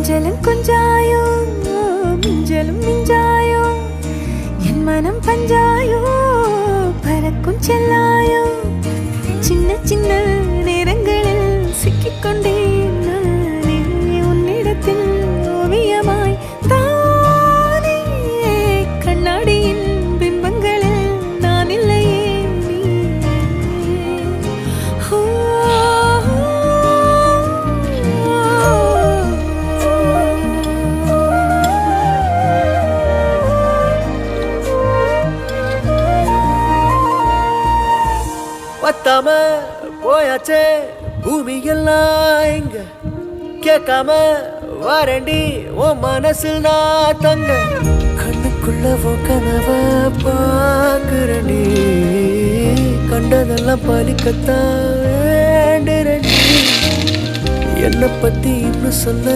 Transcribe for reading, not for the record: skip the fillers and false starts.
கொஞ்சலும் கொஞ்சாயோ மிஞ்சலும் மிஞ்சாயோ என் மனம் பஞ்சாயோ பறக்கும் செல்லாயோ சின்ன சின்ன நேரங்களில் சிக்கிக்கொண்டேன் நானே உன்னிடத்தில் ஓவியமாய் தானே கண்ணாடியின் பிம்பங்களில் நான் இல்லையே பத்தாம போயாச்சே பூமி எல்லாம் இங்க கேட்காம வாரண்டி உன் மனசில் நான் தங்க கண்ணுக்குள்ள உன் கனவ பாக்குறண்டி கண்டதெல்லாம் பலிக்கத்தான் வேண்டுறண்டி என்னை பத்தி இன்னும் சொல்ல